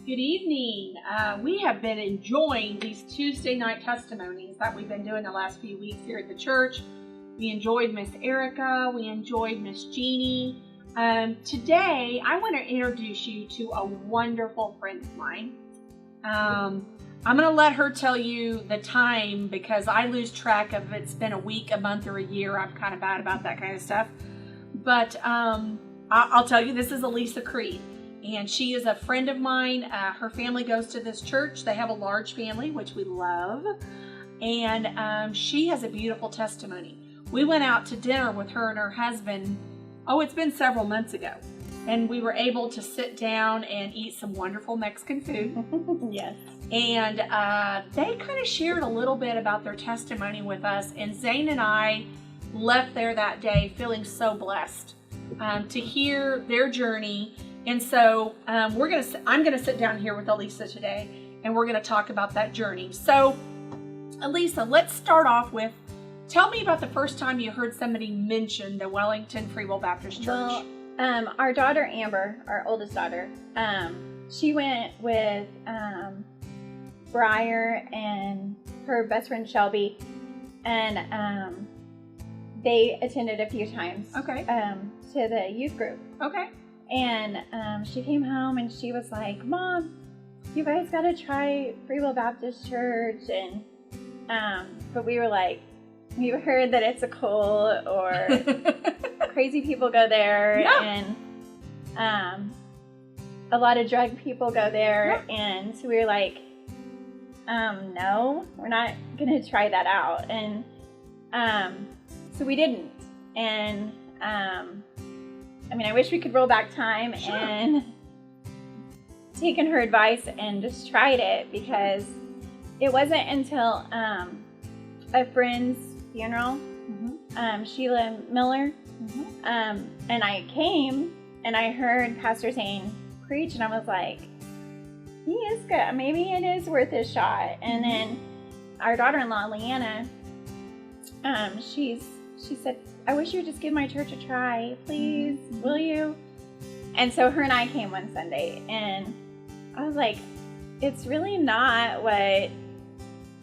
Good evening. We have been enjoying these Tuesday night testimonies that we've been doing the last few weeks here at the church. We enjoyed Miss Erica. We enjoyed Miss Jeannie. Today, I want to introduce you to a wonderful friend of mine. I'm going to let her tell you the time because I lose track of if it's been a week, a month, or a year. I'm kind of bad about that kind of stuff. But I'll tell you, this is Elisa Creed. And she is a friend of mine. Her family goes to this church. They have a large family, which we love. And she has a beautiful testimony. We went out to dinner with her and her husband. Oh, it's been several months ago. And we were able to sit down and eat some wonderful Mexican food. Yes. And they kind of shared a little bit about their testimony with us. And Zane and I left there that day feeling so blessed to hear their journey. And so I'm gonna sit down here with Elisa today, and we're gonna talk about that journey. So, Elisa, let's start off with, tell me about the first time you heard somebody mention the Wellington Free Will Baptist Church. Well, our daughter Amber, our oldest daughter, she went with Briar and her best friend Shelby, and they attended a few times. Okay. To the youth group. Okay. And she came home and she was like, "Mom, you guys got to try Free Will Baptist Church." And but we were like, we've heard that it's a cult or crazy people go there, yeah. And a lot of drug people go there, yeah. And so we were like, no, we're not gonna try that out. And so we didn't. And I wish we could roll back time, sure, and taken her advice and just tried it, because it wasn't until a friend's funeral, mm-hmm. Sheila Miller, mm-hmm. And I came and I heard Pastor Zane preach, and I was like, he is good. Maybe it is worth a shot. And then our daughter-in-law, Leanna, she said, "I wish you would just give my church a try, please, will you?" And so her and I came one Sunday, and I was like, it's really not what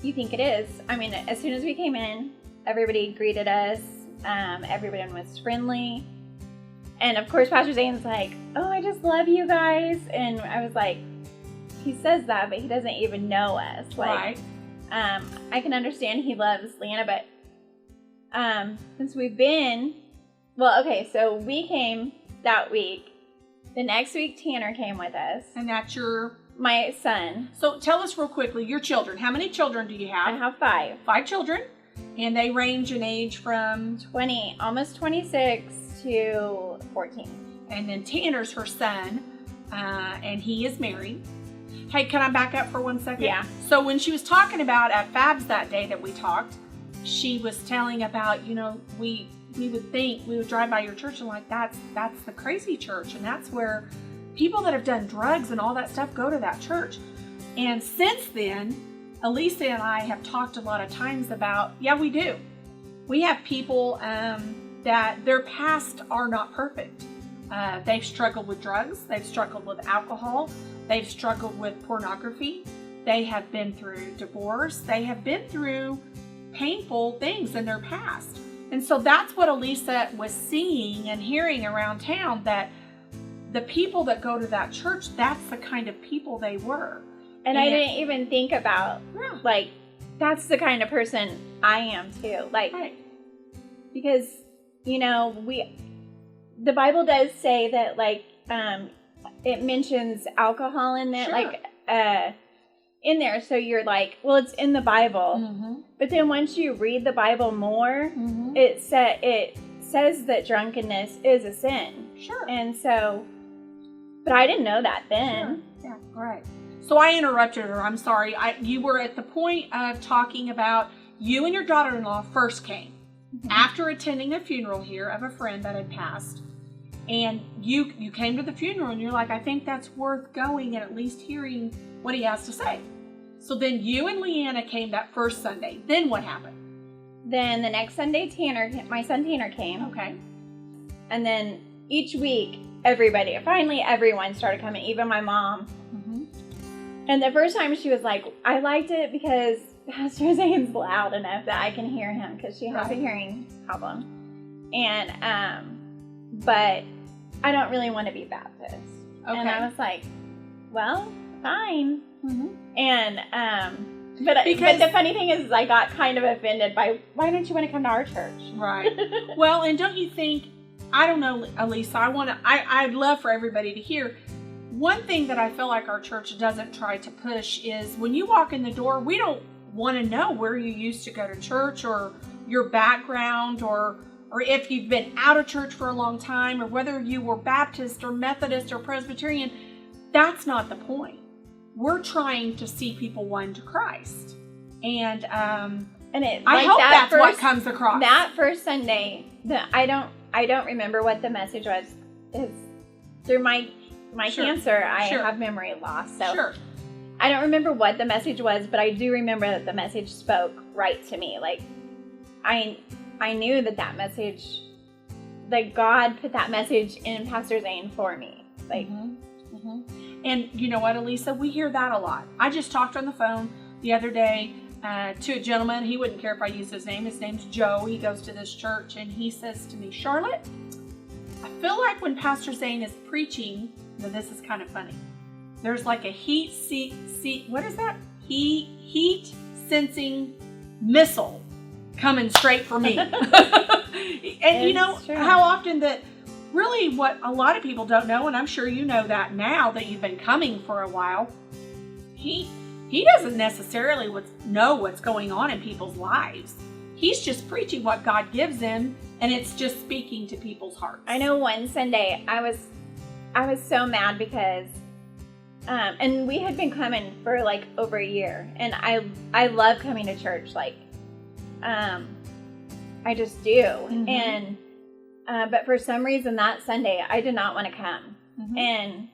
you think it is. As soon as we came in, everybody greeted us, everyone was friendly, and of course Pastor Zane's like, "Oh, I just love you guys," and I was like, he says that, but he doesn't even know us. Right. I can understand he loves Leanna, but since we've been, so we came that week. The next week, Tanner came with us. And that's my son. So tell us real quickly, your children. How many children do you have? I have 5. 5 children. And they range in age from? 20, almost 26 to 14. And then Tanner's her son, and he is married. Hey, can I back up for 1 second? Yeah. So when she was talking about at Fab's that day that we talked, she was telling about, we would drive by your church and like, that's the crazy church. And that's where people that have done drugs and all that stuff go to that church. And since then, Elisa and I have talked a lot of times about, yeah, we do. We have people that their past are not perfect. They've struggled with drugs. They've struggled with alcohol. They've struggled with pornography. They have been through divorce. They have been through painful things in their past. And so that's what Elisa was seeing and hearing around town, that the people that go to that church, that's the kind of people they were. And I didn't even think about, that's the kind of person I am too. Right. Because, the Bible does say that, it mentions alcohol in it, sure. In there, so you're like, well, it's in the Bible. Mm-hmm. But then once you read the Bible more, mm-hmm. it says that drunkenness is a sin. Sure. And so, but I didn't know that then. Sure. Yeah, right. So I interrupted her. I'm sorry. You were at the point of talking about you and your daughter-in-law first came mm-hmm. after attending a funeral here of a friend that had passed. And you came to the funeral and you're like, I think that's worth going and at least hearing what he has to say. So then you and Leanna came that first Sunday. Then what happened? Then the next Sunday, my son Tanner came. Okay. And then each week, everyone started coming, even my mom. Mm-hmm. And the first time she was like, I liked it because Pastor Zane's loud enough that I can hear him because she has a hearing problem. And, but I don't really want to be Baptist. Okay. And I was like, well, fine. Mm-hmm. And, but the funny thing is I got kind of offended by, why don't you want to come to our church? Right. Well, and don't you think, I don't know, Elisa, I'd love for everybody to hear. One thing that I feel like our church doesn't try to push is when you walk in the door, we don't want to know where you used to go to church or your background or if you've been out of church for a long time or whether you were Baptist or Methodist or Presbyterian. That's not the point. We're trying to see people won to Christ. And I hope that's what comes across. That first Sunday, I don't remember what the message was. Through my cancer, I have memory loss. So I don't remember what the message was, but I do remember that the message spoke right to me. Like I knew that message, that God put that message in Pastor Zane for me. Like, and you know what, Elisa, we hear that a lot. I just talked on the phone the other day to a gentleman. He wouldn't care if I used his name. His name's Joe. He goes to this church, and he says to me, Charlotte, I feel like when Pastor Zane is preaching, now this is kind of funny. There's like a heat sensing missile coming straight for me. And you know how often that really what a lot of people don't know, and I'm sure you know that now that you've been coming for a while, he doesn't necessarily know what's going on in people's lives. He's just preaching what God gives him, and it's just speaking to people's hearts. I know one Sunday I was so mad because and we had been coming for like over a year, and I love coming to church, like I just do. And but for some reason that Sunday I did not want to come. And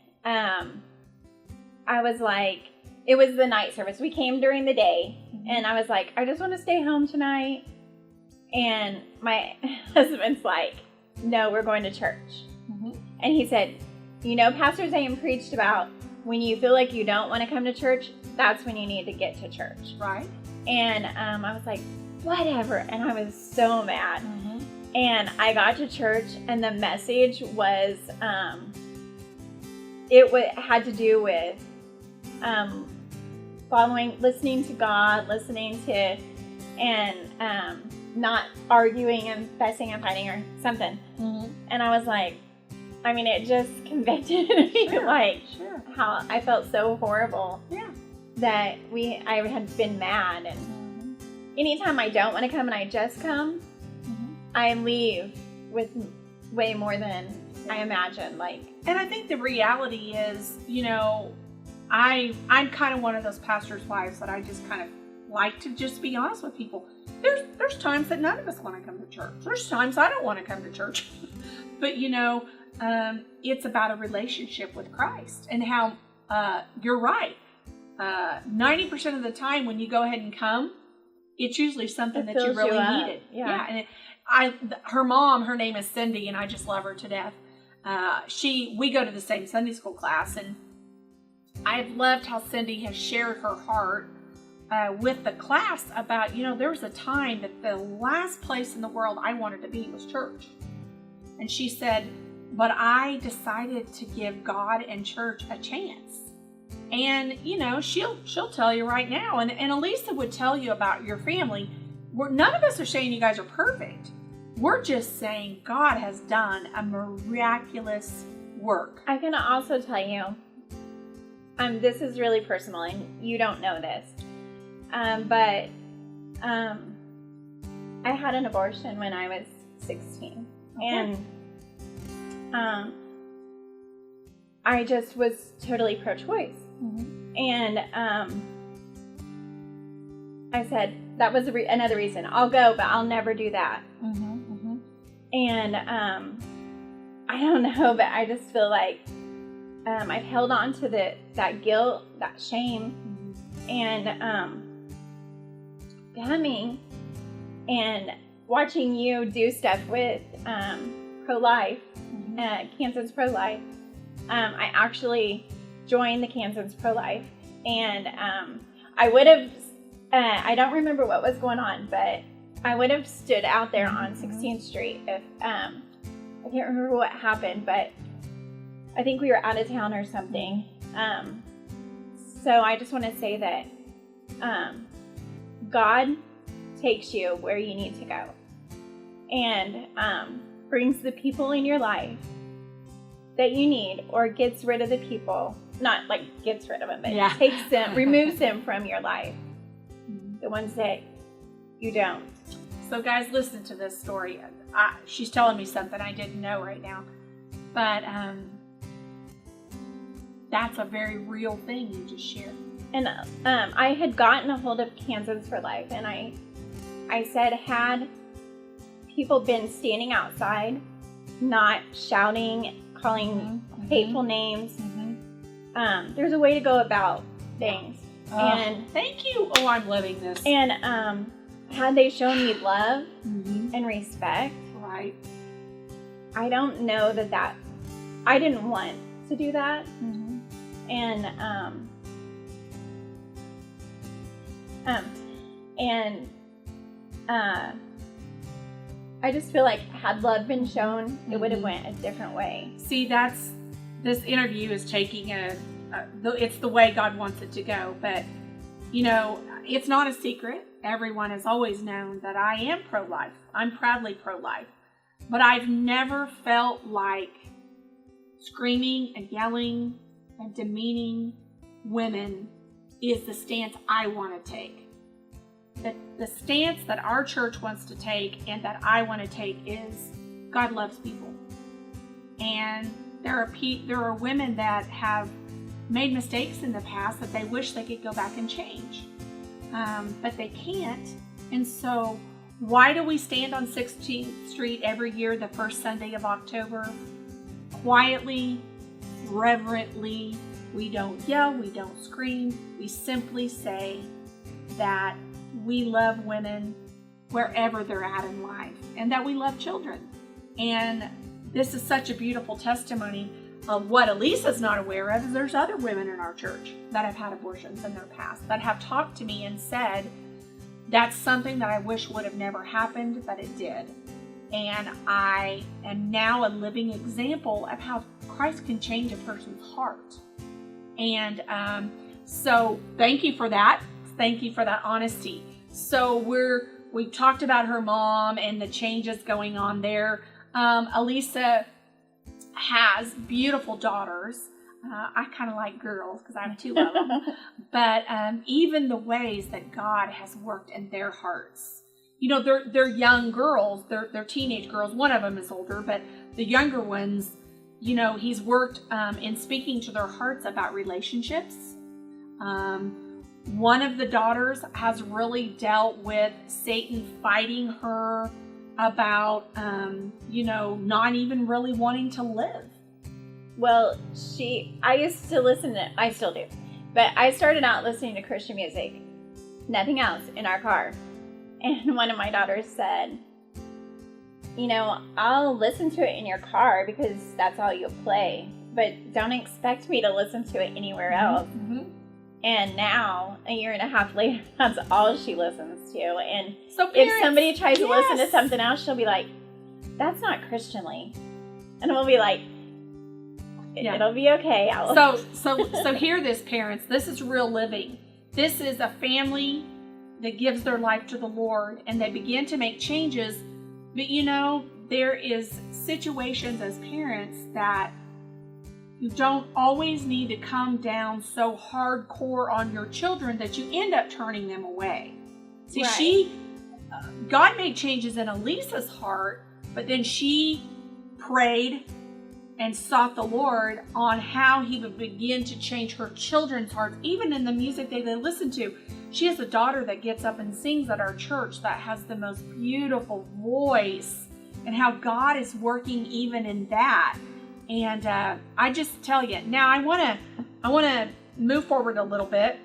I was like, it was the night service. We came during the day, and I was like, I just want to stay home tonight. And my husband's like, no, we're going to church. And he said, you know, Pastor Zane preached about when you feel like you don't want to come to church, that's when you need to get to church. Right. And I was like, whatever. And I was so mad. And I got to church, and the message was, had to do with listening to God, and not arguing and fussing and fighting or something. And I was like, I mean, it just convicted me, how I felt so horrible that I had been mad. And anytime I don't want to come and I just come, I leave with way more than I imagined. And I think the reality is, you know, I'm kind of one of those pastors' wives that I just kind of like to just be honest with people. There's times that none of us want to come to church. There's times I don't want to come to church. But, you know, it's about a relationship with Christ and how you're right. 90% of the time when you go ahead and come, it's usually something that you really needed. And her mom, her name is Cindy, and I just love her to death. We go to the same Sunday school class, and I've loved how Cindy has shared her heart with the class about, you know, there was a time that the last place in the world I wanted to be was church. And she said, but I decided to give God and church a chance. And, you know, she'll tell you right now, and Elisa would tell you about your family. None of us are saying you guys are perfect. We're just saying God has done a miraculous work. I can also tell you, this is really personal, and you don't know this, but I had an abortion when I was 16, and I just was totally pro-choice, and I said that was another reason. I'll go, but I'll never do that. And I don't know, but I just feel like I've held on to that guilt, that shame, and coming and watching you do stuff with pro-life, Kansas pro-life. I actually joined the Kansas pro-life, And I would have, I don't remember what was going on, but I would have stood out there on 16th Street if, I can't remember what happened, but I think we were out of town or something. So I just want to say that God takes you where you need to go, and brings the people in your life that you need, or gets rid of the people, not like gets rid of them, but takes them, removes them from your life, the ones that you don't. So guys, listen to this story. She's telling me something I didn't know right now, but that's a very real thing you just shared. And I had gotten a hold of Kansas for Life, and I said, had people been standing outside, not shouting, calling hateful names, there's a way to go about things. And thank you. Oh, I'm loving this. And had they shown me love and respect, right? I don't know that I didn't want to do that. And I just feel like had love been shown, it would have went a different way. See, this interview is taking it's the way God wants it to go. But, you know, it's not a secret. Everyone has always known that I am pro-life. I'm proudly pro-life. But I've never felt like screaming and yelling and demeaning women is the stance I want to take. The stance that our church wants to take and that I want to take is God loves people. And there are women that have made mistakes in the past that they wish they could go back and change. But they can't. And so why do we stand on 16th Street every year, the first Sunday of October? Quietly, reverently. We don't yell, we don't scream. We simply say that we love women wherever they're at in life, and that we love children. And this is such a beautiful testimony of what Elisa's not aware of. Is there's other women in our church that have had abortions in their past that have talked to me and said, that's something that I wish would have never happened, but it did. And I am now a living example of how Christ can change a person's heart. And so thank you for that. Thank you for that honesty. So we talked about her mom and the changes going on there. Elisa has beautiful daughters. I kind of like girls because I have two of them. But even the ways that God has worked in their hearts. You know, they're young girls. They're teenage girls. One of them is older, but the younger ones, you know, he's worked in speaking to their hearts about relationships. One of the daughters has really dealt with Satan fighting her about, you know, not even really wanting to live. Well, I used to I still do, but I started out listening to Christian music, nothing else, in our car. And one of my daughters said, you know, I'll listen to it in your car because that's all you play, but don't expect me to listen to it anywhere else. And now, a year and a half later, that's all she listens to. And so if somebody tries to listen to something else, she'll be like, that's not Christianly. And we'll be like, it'll be okay. So hear this, parents. This is real living. This is a family that gives their life to the Lord, and they begin to make changes. But, you know, there is situations as parents that you don't always need to come down so hardcore on your children that you end up turning them away. See, God made changes in Elisa's heart, but then she prayed and sought the Lord on how he would begin to change her children's hearts, even in the music they listen to. She has a daughter that gets up and sings at our church that has the most beautiful voice, and how God is working even in that. And I just tell you, now I want to move forward a little bit.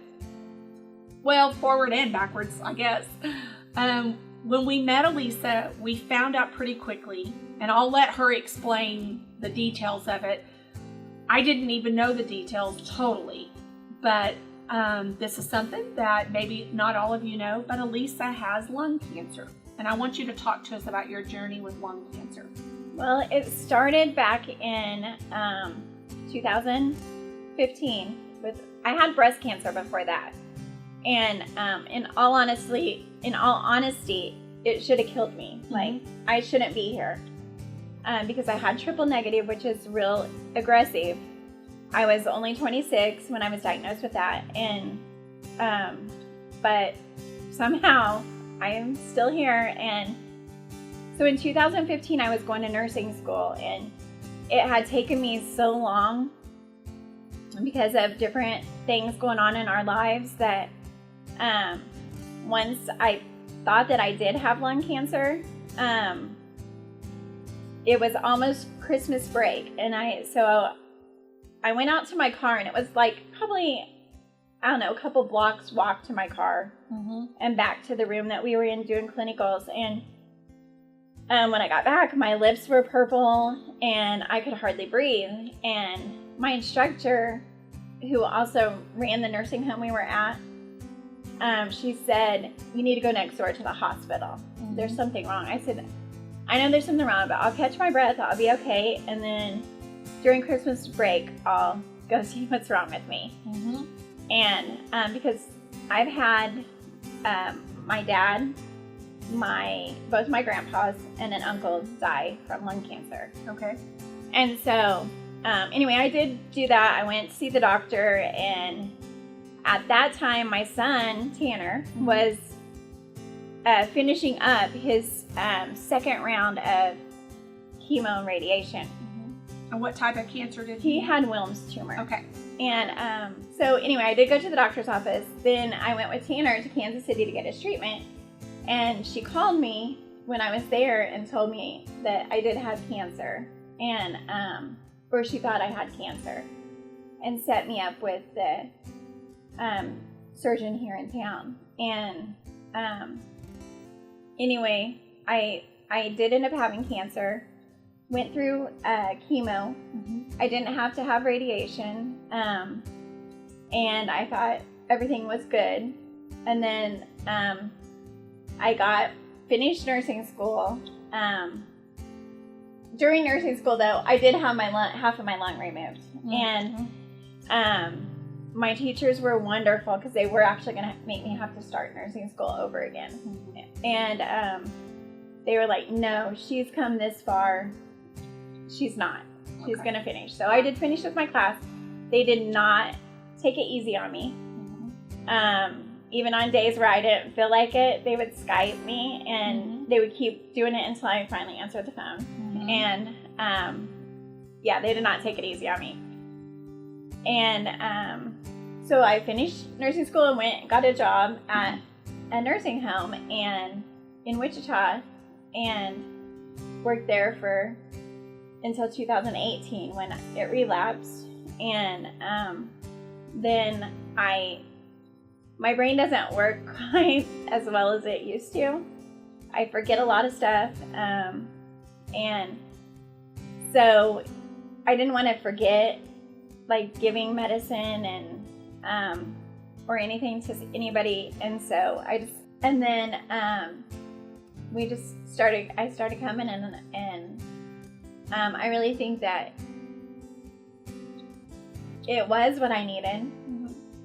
Well, forward and backwards, I guess. When we met Elisa, we found out pretty quickly, and I'll let her explain the details of it. I didn't even know the details totally, but This is something that maybe not all of you know, but Elisa has lung cancer. And I want you to talk to us about your journey with lung cancer. Well, it started back in 2015 I had breast cancer before that. And in all honesty, it should have killed me. Mm-hmm. Like, I shouldn't be here. Because I had triple negative, which is real aggressive. I was only 26 when I was diagnosed with that. And, but somehow I am still here. And so in 2015, I was going to nursing school, and it had taken me so long because of different things going on in our lives that once I thought that I did have lung cancer, it was almost Christmas break, and so I went out to my car, and it was like probably, I don't know, a couple blocks walk to my car, mm-hmm. and back to the room that we were in doing clinicals. And when I got back, my lips were purple, and I could hardly breathe. And my instructor, who also ran the nursing home we were at, she said, "You need to go next door to the hospital. Mm-hmm. There's something wrong." I said, "I know there's something wrong, but I'll catch my breath. I'll be okay. And then during Christmas break, I'll go see what's wrong with me." Mm-hmm. And because I've had my dad, both my grandpas, and an uncle die from lung cancer. Okay. And so, anyway, I did do that. I went to see the doctor, and at that time, my son, Tanner, was finishing up his second round of chemo and radiation. And what type of cancer did He had Wilms tumor. Okay. And so anyway, I did go to the doctor's office. Then I went with Tanner to Kansas City to get his treatment. And she called me when I was there and told me that I did have cancer, and or she thought I had cancer, and set me up with the surgeon here in town. And anyway, I did end up having cancer. Went through chemo. Mm-hmm. I didn't have to have radiation, and I thought everything was good. And then I finished nursing school. During nursing school, though, I did have half of my lung removed. Mm-hmm. And my teachers were wonderful, because they were actually going to make me have to start nursing school over again. Mm-hmm. And they were like, "No, she's come this far. She's not. She's going to finish." So I did finish with my class. They did not take it easy on me. Mm-hmm. Even on days where I didn't feel like it, they would Skype me, and mm-hmm. they would keep doing it until I finally answered the phone. Mm-hmm. And yeah, they did not take it easy on me. And so I finished nursing school and went and got a job at a nursing home in Wichita, and worked there until 2018 when it relapsed. And then my brain doesn't work quite as well as it used to. I forget a lot of stuff. And so I didn't want to forget, like, giving medicine and or anything to anybody. And so I started coming, and I really think that it was what I needed.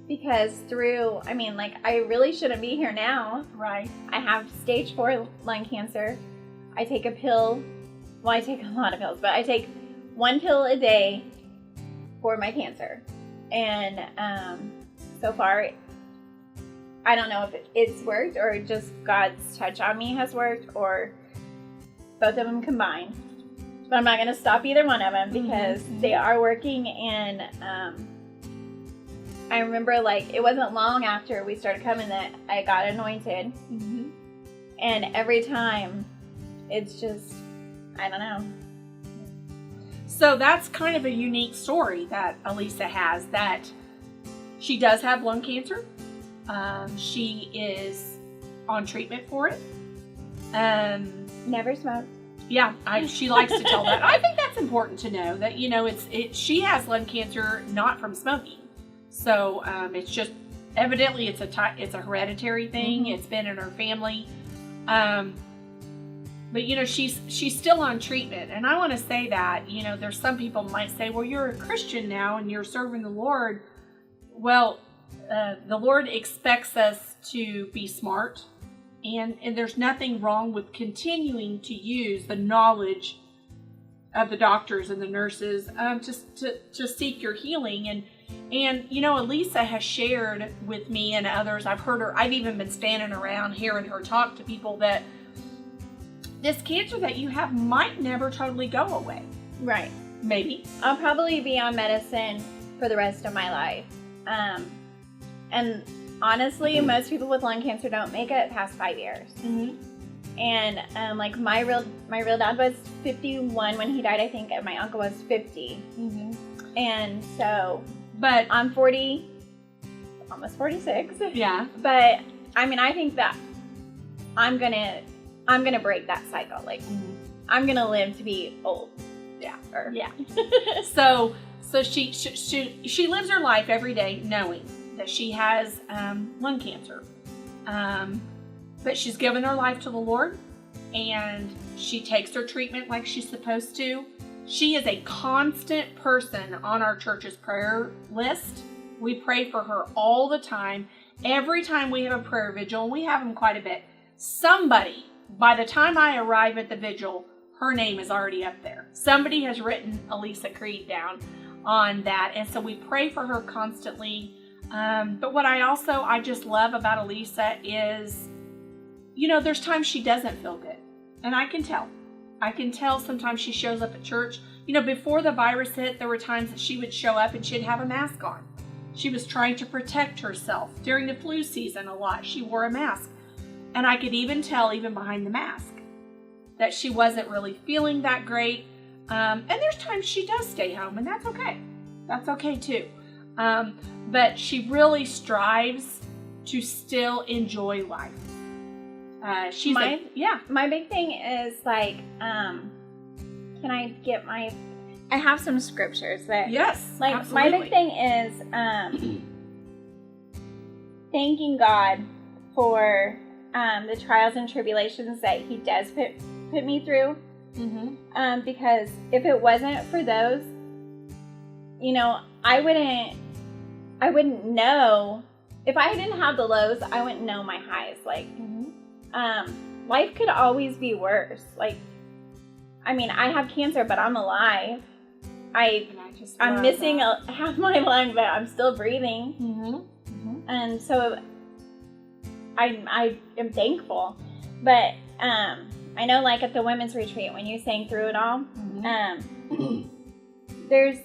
Because I really shouldn't be here now. Right. I have stage 4 lung cancer. I take a pill. Well, I take a lot of pills, but I take 1 pill a day for my cancer. And so far, I don't know if it's worked, or just God's touch on me has worked, or both of them combined. But I'm not going to stop either one of them, because mm-hmm. they are working. And I remember, like, it wasn't long after we started coming that I got anointed. Mm-hmm. And every time, it's just, I don't know. So that's kind of a unique story that Elisa has, that she does have lung cancer. She is on treatment for it. Never smoked. Yeah, she likes to tell that. I think that's important to know, that, she has lung cancer not from smoking. So it's just evidently it's a hereditary thing. It's been in her family. But she's still on treatment, and I want to say that there's some people might say, well, you're a Christian now and you're serving the Lord. Well, the Lord expects us to be smart, and there's nothing wrong with continuing to use the knowledge of the doctors and the nurses to seek your healing. And Elisa has shared with me and others. I've even been standing around hearing her talk to people that this cancer that you have might never totally go away. Right. Maybe. I'll probably be on medicine for the rest of my life. And honestly, most people with lung cancer don't make it past 5 years. And like my real dad was 51 when he died, I think, and my uncle was 50. And so, but I'm 40, almost 46. Yeah. But I mean, I think that I'm gonna break that cycle. Like, I'm gonna live to be old. Yeah. Yeah. So she lives her life every day knowing that she has lung cancer. But she's given her life to the Lord, and she takes her treatment like she's supposed to. She is a constant person on our church's prayer list. We pray for her all the time. Every time we have a prayer vigil, and we have them quite a bit, somebody, by the time I arrive at the vigil, her name is already up there. Somebody has written Elisa Creed down on that, and so we pray for her constantly. But what I just love about Elisa is, there's times she doesn't feel good, and I can tell sometimes she shows up at church. Before the virus hit, there were times that she would show up and she'd have a mask on. She was trying to protect herself. During the flu season a lot, she wore a mask. And I could even tell, even behind the mask, that she wasn't really feeling that great. And there's times she does stay home, and that's okay. That's okay too. But she really strives to still enjoy life. My big thing is like, can I get I have some scriptures that. Yes, like absolutely. My big thing is thanking God for the trials and tribulations that He does put me through. Because if it wasn't for those, I wouldn't know. If I didn't have the lows, I wouldn't know my highs. Like, life could always be worse. Like, I mean, I have cancer, but I'm alive. I'm missing half my lung, but I'm still breathing. And so I am thankful. But I know, like at the women's retreat, when you sang through it all, there's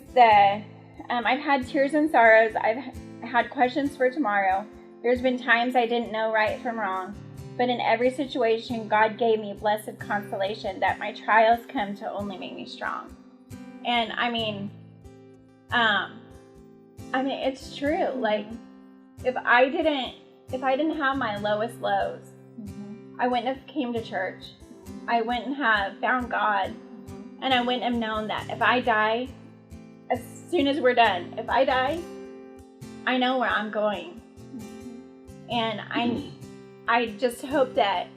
I've had tears and sorrows. I've had questions for tomorrow. There's been times I didn't know right from wrong. But in every situation, God gave me blessed consolation that my trials come to only make me strong. And I mean, it's true. Like, if I didn't have my lowest lows, I wouldn't have came to church. I wouldn't have found God, and I wouldn't have known that if I die, as soon as we're done, if I die, I know where I'm going. And I just hope that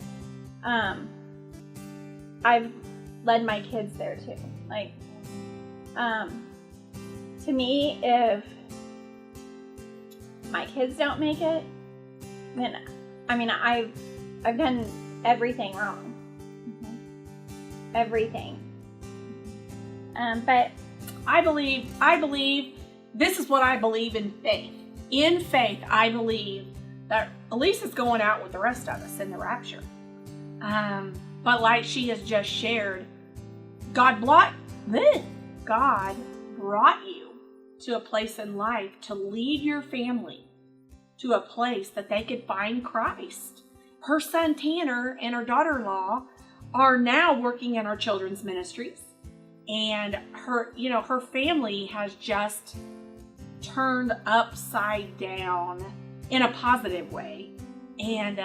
I've led my kids there too. Like, to me, if my kids don't make it, then I've done everything wrong. Everything. But I believe this is what I believe in faith. In faith, I believe that Elisa's going out with the rest of us in the rapture. But like she has just shared, God brought you to a place in life to lead your family to a place that they could find Christ. Her son Tanner and her daughter-in-law are now working in our children's ministries, and her family has just turned upside down in a positive way. And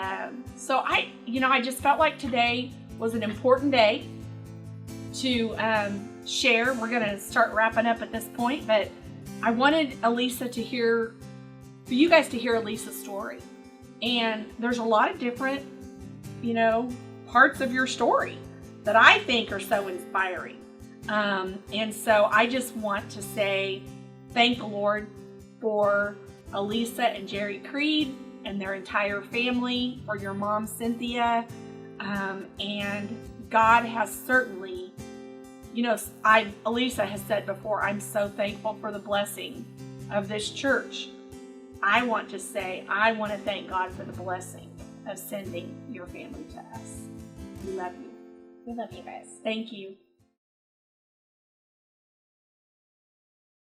so I just felt like today was an important day to share. We're going to start wrapping up at this point, but I wanted Elisa to hear for you guys to hear Elisa's story. And there's a lot of different, parts of your story that I think are so inspiring. And so I just want to say thank the Lord for Elisa and Jerry Creed and their entire family, for your mom, Cynthia. And God has certainly, Elisa has said before, I'm so thankful for the blessing of this church. I want to thank God for the blessing of sending your family to us. We love you. We love you guys. Thank you.